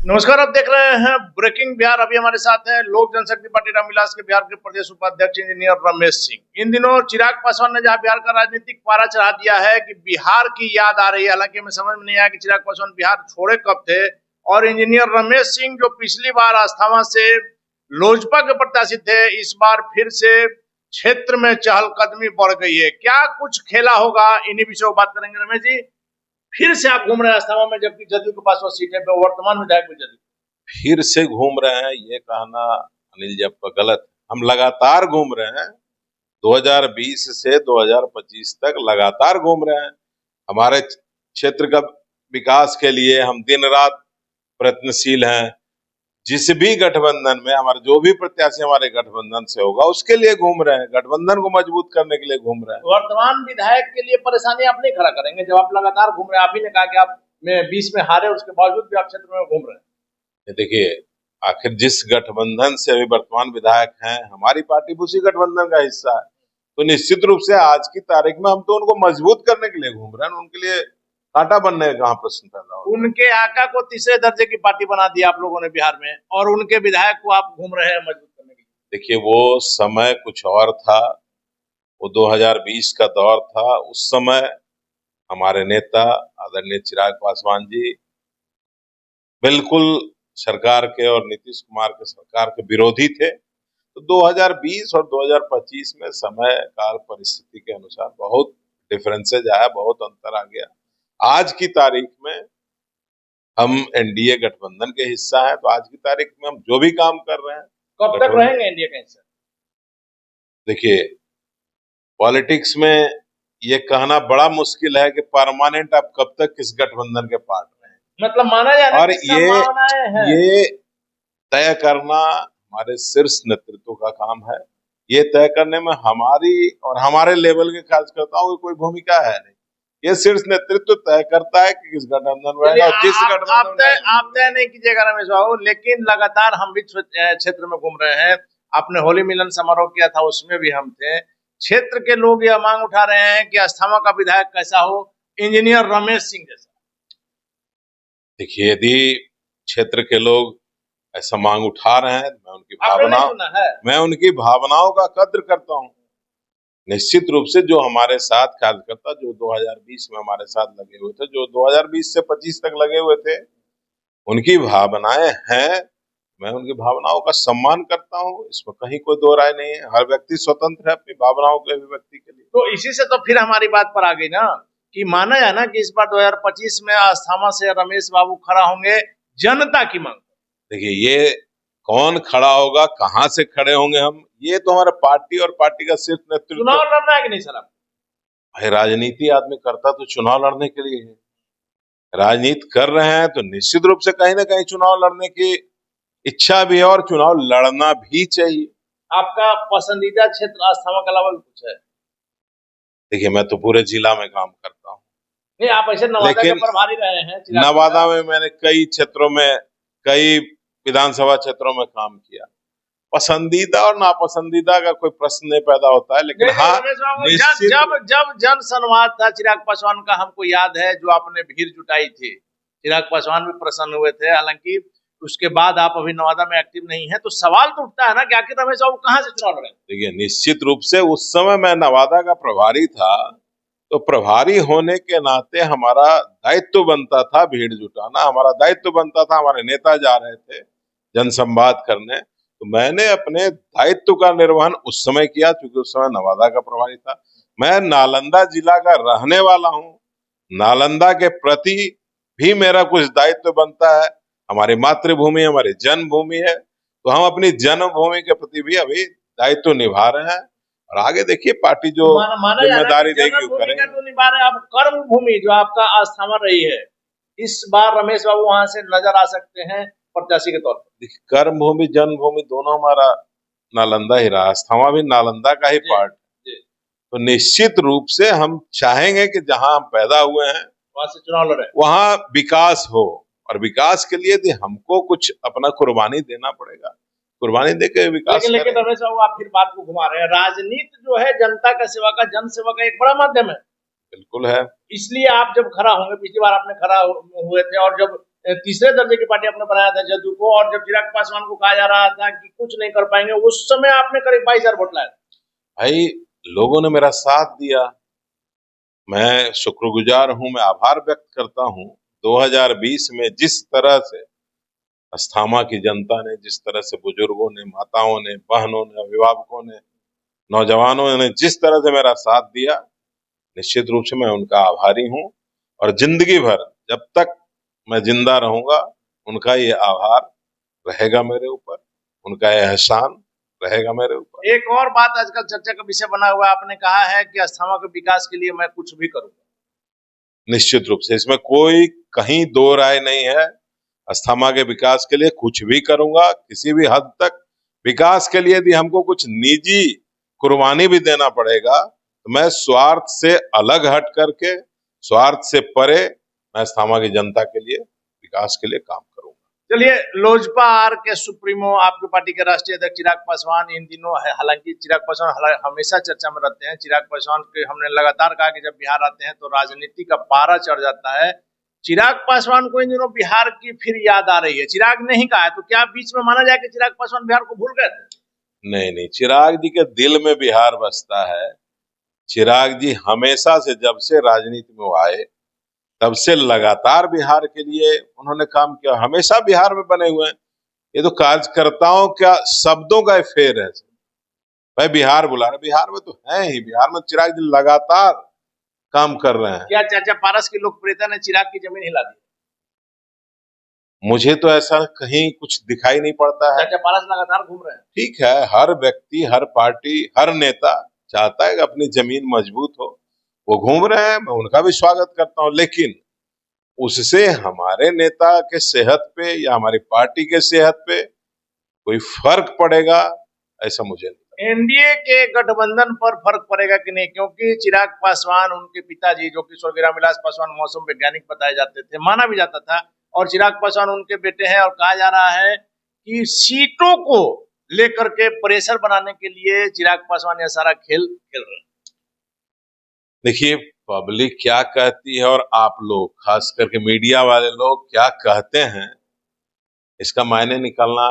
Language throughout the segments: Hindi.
नमस्कार, आप देख रहे हैं ब्रेकिंग बिहार। अभी हमारे साथ हैं लोक जनशक्ति पार्टी रामविलास के बिहार के प्रदेश उपाध्यक्ष इंजीनियर रमेश सिंह। इन दिनों चिराग पासवान ने जहां बिहार का राजनीतिक पारा चढ़ा दिया है कि बिहार की याद आ रही है। हालांकि हमें समझ में नहीं आया कि चिराग पासवान बिहार छोड़े कब थे। और इंजीनियर रमेश सिंह जो पिछली बार अस्थाना से लोजपा के प्रत्याशी थे, इस बार फिर से क्षेत्र में चहलकदमी बढ़ गई है। क्या कुछ खेला होगा, इन्हीं विषयों पर बात करेंगे। रमेश जी, फिर से आप घूम रहे हैं अस्थाना में, जबकि जदयू के पास वो सीट है, वर्तमान विधायक भी जदयू। फिर से घूम रहे हैं ये कहना अनिल जी आपका गलत है। हम लगातार घूम रहे हैं 2020 से 2025 तक लगातार घूम रहे हैं। हमारे क्षेत्र का विकास के लिए हम दिन रात प्रयत्नशील हैं। जिस भी गठबंधन में हमारे जो भी प्रत्याशी हमारे गठबंधन से होगा उसके लिए घूम रहे हैं, गठबंधन को मजबूत करने के लिए घूम रहे हैं। वर्तमान विधायक के लिए परेशानी आप नहीं खड़ा करेंगे जब आप लगातार घूम रहे हैं? आप ही ने कहा कि आप में 20 में हारे, उसके बावजूद भी आप क्षेत्र में घूम रहे हैं। देखिए, आखिर जिस गठबंधन से अभी वर्तमान विधायक हैं, हमारी पार्टी भी उसी गठबंधन का हिस्सा है, तो निश्चित रूप से आज की तारीख में हम तो उनको मजबूत करने के लिए घूम रहे हैं। उनके लिए कांटा बनने का कहाँ प्रश्न पैदा हो। उनके आका को तीसरे दर्जे की पार्टी बना दिया आप लोगों ने बिहार में, और उनके विधायक को आप घूम रहे हैं मजबूत करने के लिए। देखिए, वो समय कुछ और था, वो 2020 का दौर था। उस समय हमारे नेता आदरणीय चिराग पासवान जी बिल्कुल सरकार के और नीतीश कुमार के सरकार के विरोधी थे। तो 2020 और 2025 में समय काल परिस्थिति के अनुसार बहुत डिफरेंसेज आया, बहुत अंतर आ गया। आज की तारीख में हम एनडीए गठबंधन के हिस्सा हैं, तो आज की तारीख में हम जो भी काम कर रहे हैं। कब तक रहेंगे एनडीए का हिस्सा? देखिए, पॉलिटिक्स में ये कहना बड़ा मुश्किल है कि परमानेंट आप कब तक किस गठबंधन के पार्ट रहे हैं। मतलब माना जा रहा है और कि संभावनाएं हैं। ये तय करना हमारे शीर्ष नेतृत्व का काम है। ये तय करने में हमारी और हमारे लेवल के कार्यकर्ताओं की कोई भूमिका है नहीं। ये शीर्ष नेतृत्व तय करता है कि किस गठबंधन में रहेगा और जिस गठबंधन में। आप तय नहीं कीजिएगा रमेश बाबू, लेकिन लगातार हम भी क्षेत्र में घूम रहे हैं। आपने होली मिलन समारोह किया था, उसमें भी हम थे। क्षेत्र के लोग यह मांग उठा रहे हैं कि अस्थाना का विधायक कैसा हो, इंजीनियर रमेश सिंह जैसा। देखिए, यदि क्षेत्र के लोग ऐसा मांग उठा रहे हैं, मैं उनकी भावनाओं का कद्र करता हूँ। निश्चित रूप से जो हमारे साथ कार्यकर्ता जो 2020 में हमारे साथ लगे हुए थे, जो 2020 से 25 तक लगे हुए थे, उनकी भावनाएं हैं। मैं उनकी भावनाओं का सम्मान करता हूँ, इसमें कहीं कोई दो राय नहीं है। हर व्यक्ति स्वतंत्र है अपनी भावनाओं के अभिव्यक्ति के लिए। तो इसी से तो फिर हमारी बात पर आ गई ना कि माना जाए ना कि इस बार 2025 में अस्थाना से रमेश बाबू खड़ा होंगे जनता की मांग। देखिए, ये कौन खड़ा होगा, कहाँ से खड़े होंगे हम, ये तो हमारे पार्टी और पार्टी का शीर्ष नेतृत्व। चुनाव लड़ना है कि नहीं सर? आप भाई, राजनीति आदमी करता तो चुनाव लड़ने के लिए है। राजनीति कर रहे हैं तो निश्चित रूप से कहीं ना कहीं चुनाव लड़ने की इच्छा भी है और चुनाव लड़ना भी चाहिए। आपका पसंदीदा क्षेत्र अस्थाना के अलावा कुछ है? देखिए, मैं तो पूरे जिला में काम करता हूँ। नहीं, आप ऐसे नवादा के प्रभारी रहे हैं। नवादा में मैंने कई क्षेत्रों में, कई विधानसभा क्षेत्रों में काम किया। पसंदीदा और नापसंदीदा का कोई प्रश्न नहीं पैदा होता है, लेकिन हाँ, जब जन संवाद था चिराग पासवान का, हमको याद है जो आपने भीड़ जुटाई थी, चिराग पासवान भी प्रसन्न हुए थे। हालांकि उसके बाद आप अभी नवादा में एक्टिव नहीं है, तो सवाल तो उठता है ना कि आखिर रमेश बाबू कहाँ से चुनाव लड़े? देखिए, निश्चित रूप से उस समय मैं नवादा का प्रभारी था, तो प्रभारी होने के नाते हमारा दायित्व बनता था भीड़ जुटाना, हमारा दायित्व बनता था। हमारे नेता जा रहे थे जनसंवाद करने, तो मैंने अपने दायित्व का निर्वहन उस समय किया, क्योंकि उस समय नवादा का प्रभारी था। मैं नालंदा जिला का रहने वाला हूँ, नालंदा के प्रति भी मेरा कुछ दायित्व बनता है। हमारी मातृभूमि हमारी जन्मभूमि है, तो हम अपनी जन्मभूमि के प्रति भी अभी दायित्व निभा रहे हैं। और आगे देखिए, पार्टी जो जिम्मेदारी देगी वो करेंगे। तो निभा रहे। अब कर्म भूमि जो आपका अस्थाना रही है, इस बार रमेश बाबू वहां से नजर आ सकते हैं प्रत्याशी के तौर पर। देखिए, कर्म भूमि जन्मभूमि दोनों हमारा नालंदा ही रहा, अस्थाना भी नालंदा का ही पार्ट। तो निश्चित रूप से हम चाहेंगे कि जहां हम पैदा हुए हैं वहां से चुनाव लड़े, वहां विकास हो, और विकास के लिए हमको कुछ अपना कुर्बानी देना पड़ेगा। कुर्बानी देके विकास। लेकिन रमेश बाबू, आप फिर बात को घुमा रहे हैं। राजनीति जो है जनता का सेवा का, जन सेवा का एक बड़ा माध्यम है। बिल्कुल है। इसलिए आप जब खड़ा होंगे, पिछली बार आपने खड़ा हुए थे, और जब तीसरे दर्जे की पार्टी आपने बनाया था जदयू को, और जब चिराग पासवान को कहा जा रहा था कि कुछ नहीं कर पाएंगे, उस समय आपने करीब 22,000 वोट लाए। भाई लोगों ने मेरा साथ दिया, मैं शुक्रगुजार हूं, मैं आभार व्यक्त करता हूं। 2020 में जिस तरह से अस्थामा की जनता ने, जिस तरह से बुजुर्गों ने, माताओं ने, बहनों ने, अभिभावकों ने, नौजवानों ने जिस तरह से मेरा साथ दिया, निश्चित रूप से मैं उनका आभारी हूं। और जिंदगी भर जब तक मैं जिंदा रहूंगा उनका ये आभार रहेगा मेरे ऊपर, उनका ये एहसान रहेगा मेरे ऊपर। एक और बात आजकल चर्चा का विषय बना हुआ है, आपने कहा है कि अस्थामा के विकास के लिए मैं कुछ भी करूंगा। निश्चित रूप से इसमें कोई कहीं दो राय नहीं है। अस्थामा के विकास के लिए कुछ भी करूंगा, किसी भी हद तक विकास के लिए यदि हमको कुछ निजी कुर्बानी भी देना पड़ेगा तो मैं स्वार्थ से अलग हट करके, स्वार्थ से परे, मैं अस्थामा की जनता के लिए, विकास के लिए काम करूंगा। चलिए, लोजपा आर के सुप्रीमो, आपकी पार्टी के राष्ट्रीय अध्यक्ष चिराग पासवान इन दिनों है, हालांकि चिराग पासवान हमेशा चर्चा में रहते हैं। चिराग पासवान के हमने लगातार कहा कि जब बिहार आते हैं तो राजनीति का पारा चढ़ जाता है। चिराग पासवान को इन दिनों बिहार की फिर याद आ रही है। चिराग ने ही कहा है, तो क्या बीच में माना जाए कि चिराग पासवान बिहार को भूल गए थे? नहीं नहीं, चिराग जी के दिल में बिहार बसता है। चिराग जी हमेशा से, जब से राजनीति में वो आए तब से लगातार बिहार के लिए उन्होंने काम किया, हमेशा बिहार में बने हुए हैं। ये तो कार्यकर्ताओं का शब्दों का फेर है। भाई बिहार बुला रहे, बिहार में तो है ही, बिहार में चिराग जी लगातार काम कर रहे हैं। क्या चाचा पारस की लोकप्रियता ने चिराग की जमीन हिला दी? मुझे तो ऐसा कहीं कुछ दिखाई नहीं पड़ता है। चाचा पारस लगातार घूम रहे हैं। ठीक है, हर व्यक्ति, हर पार्टी, हर नेता चाहता है कि अपनी जमीन मजबूत हो। वो घूम रहे हैं, मैं उनका भी स्वागत करता हूं, लेकिन उससे हमारे नेता के सेहत पे या हमारी पार्टी के सेहत पे कोई फर्क पड़ेगा, ऐसा मुझे नहीं। एनडीए के गठबंधन पर फर्क पड़ेगा कि नहीं? क्योंकि चिराग पासवान, उनके पिताजी जो कि स्वर्गीय रामविलास पासवान मौसम वैज्ञानिक बताए जाते थे, माना भी जाता था, और चिराग पासवान उनके बेटे हैं, और कहा जा रहा है कि सीटों को लेकर के प्रेशर बनाने के लिए चिराग पासवान यह सारा खेल खेल रहे हैं। देखिए, पब्लिक क्या कहती है और आप लोग, खास करके मीडिया वाले लोग क्या कहते हैं, इसका मायने निकालना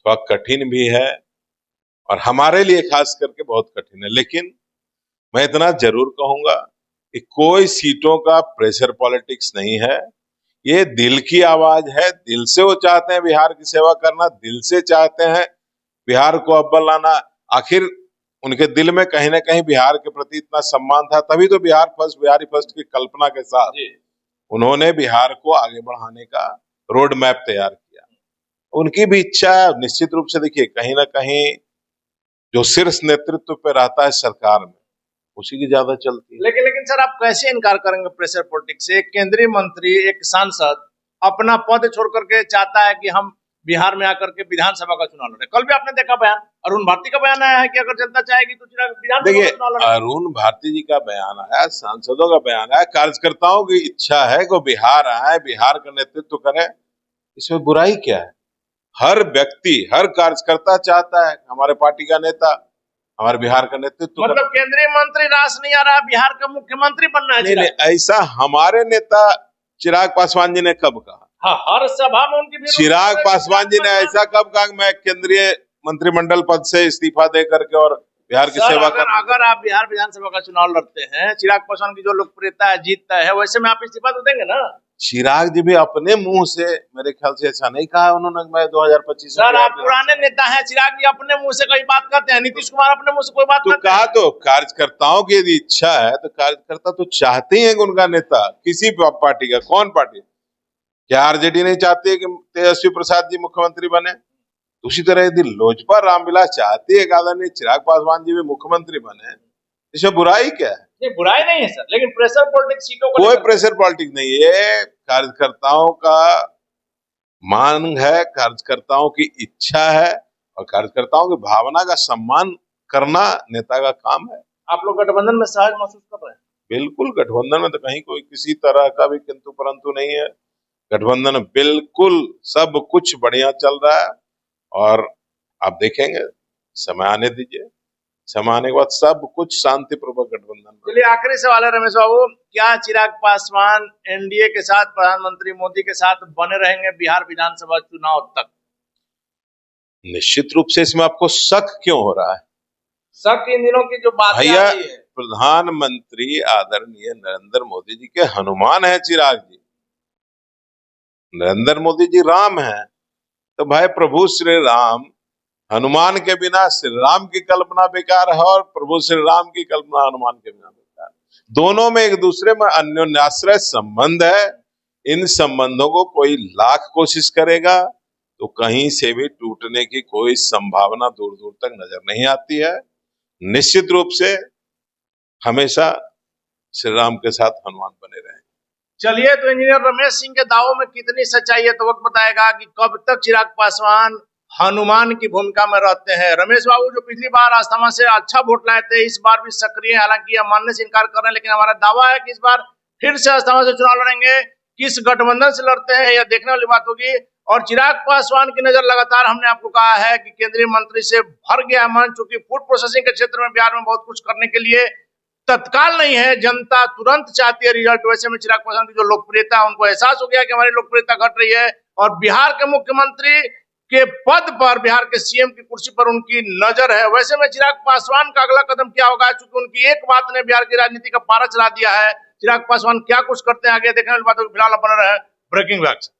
थोड़ा कठिन भी है और हमारे लिए खास करके बहुत कठिन है। लेकिन मैं इतना जरूर कहूंगा कि कोई सीटों का प्रेशर पॉलिटिक्स नहीं है। ये दिल की आवाज है, दिल से वो चाहते हैं बिहार की सेवा करना, दिल से चाहते हैं बिहार को अव्वल लाना। आखिर उनके दिल में कहीं ना कहीं बिहार के प्रति इतना सम्मान था, तभी तो बिहार फर्स्ट, बिहारी फर्स्ट की कल्पना के साथ उन्होंने बिहार को आगे बढ़ाने का रोड मैप तैयार किया। उनकी भी इच्छा है, निश्चित रूप से। देखिए, कहीं ना कहीं जो शीर्ष नेतृत्व पे रहता है सरकार में, उसी की ज्यादा चलती है। लेकिन सर, आप कैसे इनकार करेंगे प्रेशर पॉलिटिक्स से? एक केंद्रीय मंत्री, एक सांसद अपना पद छोड़ करके चाहता है कि हम बिहार में आकर के विधानसभा का चुनाव लड़े। कल भी आपने देखा बयान, अरुण भारती का बयान आया है कि अगर जनता चाहेगी तो विधानसभा का चुनाव लड़े। अरुण भारती जी का बयान आया, सांसदों का बयान आया, कार्यकर्ताओं की इच्छा है कि बिहार आए, बिहार का नेतृत्व करें, इसमें बुराई क्या है? हर व्यक्ति, हर कार्यकर्ता चाहता है हमारे पार्टी का नेता हमारे बिहार का नेतृत्व मतलब केंद्रीय मंत्री रास नहीं आ रहा, बिहार का मुख्यमंत्री बनना है। नहीं, ऐसा हमारे नेता चिराग पासवान जी ने कब कहा? हाँ, हर सभा में उनकी चिराग पासवान जी ने ऐसा कब कहा मैं केंद्रीय मंत्रिमंडल पद से इस्तीफा दे करके और बिहार की सेवा कर? अगर आप बिहार विधानसभा का चुनाव लड़ते हैं, चिराग पासवान की जो लोकप्रियता है, जीतता है, वैसे में आप इस्तीफा तो देंगे ना? चिराग जी भी अपने मुंह से मेरे ख्याल से ऐसा नहीं कहा उन्होंने, मैं 2025 सर, आप पुराने नेता हैं। चिराग जी अपने मुंह से कई बात कहते हैं, नीतीश कुमार अपने मुंह से कोई बात तो कहा। तो कार्यकर्ताओं की यदि इच्छा है तो कार्यकर्ता तो चाहते हैं कि उनका नेता, किसी पार्टी का, कौन पार्टी, क्या आरजेडी नहीं चाहती है कि तेजस्वी प्रसाद जी मुख्यमंत्री बने? उसी तरह यदि लोजपा रामविलास चाहती है कि आदरणीय चिराग पासवान जी भी मुख्यमंत्री बने, इसमें बुराई क्या है? नहीं, बुराई नहीं है सर, लेकिन प्रेशर पॉलिटिक्स सीटों को, कोई प्रेशर पॉलिटिक्स नहीं है। कार्यकर्ताओं का मांग है, कार्यकर्ताओं की इच्छा है, और कार्यकर्ताओं की भावना का सम्मान करना नेता का काम है। आप लोग गठबंधन में सहज महसूस कर रहे हैं? बिल्कुल, गठबंधन में तो कहीं कोई किसी तरह का भी किंतु परंतु नहीं है। गठबंधन में बिल्कुल सब कुछ बढ़िया चल रहा है, और आप देखेंगे, समय आने दीजिए, समाने के बाद सब कुछ शांतिपूर्वक गठबंधन बना। चलिए आखिरी सवाल है रमेश बाबू, क्या चिराग पासवान एनडीए के साथ, प्रधानमंत्री मोदी के साथ बने रहेंगे बिहार विधानसभा चुनाव तक? निश्चित रूप से इसमें आपको शक क्यों हो रहा है? शक इन दिनों की जो बात भैया, आ रही है, प्रधानमंत्री आदरणीय नरेंद्र मोदी जी के हनुमान है चिराग जी। नरेंद्र मोदी जी राम है, तो भाई प्रभु श्री राम, हनुमान के बिना श्री राम की कल्पना बेकार है और प्रभु श्री राम की कल्पना हनुमान के बिना बेकार है। दोनों में एक दूसरे में अन्योन्याश्रय संबंध है। इन संबंधों को कोई लाख कोशिश करेगा तो कहीं से भी टूटने की कोई संभावना दूर दूर तक नजर नहीं आती है। निश्चित रूप से हमेशा श्री राम के साथ हनुमान बने रहे। चलिए, तो इंजीनियर रमेश सिंह के दावों में कितनी सच्चाई है तो वक्त बताएगा कि कब तक चिराग पासवान हनुमान की भूमिका में रहते हैं। रमेश बाबू जो पिछली बार आस्थामा से अच्छा वोट लाए थे, इस बार भी सक्रिय, हालांकि यह मानने से इनकार कर रहे हैं, लेकिन हमारा दावा है कि इस बार फिर से आस्थामा से चुनाव लड़ेंगे। किस गठबंधन से लड़ते हैं यह देखने वाली बात होगी। और चिराग पासवान की नजर लगातार, हमने आपको कहा है कि केंद्रीय मंत्री से भर गया मन, चूंकि फूड प्रोसेसिंग के क्षेत्र में बिहार में बहुत कुछ करने के लिए तत्काल नहीं है, जनता तुरंत चाहती है रिजल्ट। वैसे में चिराग पासवान की जो लोकप्रियता है, उनको एहसास हो गया कि हमारी लोकप्रियता घट रही है और बिहार के मुख्यमंत्री के पद पर, बिहार के सीएम की कुर्सी पर उनकी नजर है। वैसे में चिराग पासवान का अगला कदम क्या होगा, चूंकि उनकी एक बात ने बिहार की राजनीति का पारा चला दिया है। चिराग पासवान क्या कुछ करते हैं आगे देखने वाली बात होगी। फिलहाल बना रहे ब्रेकिंग बैक्स।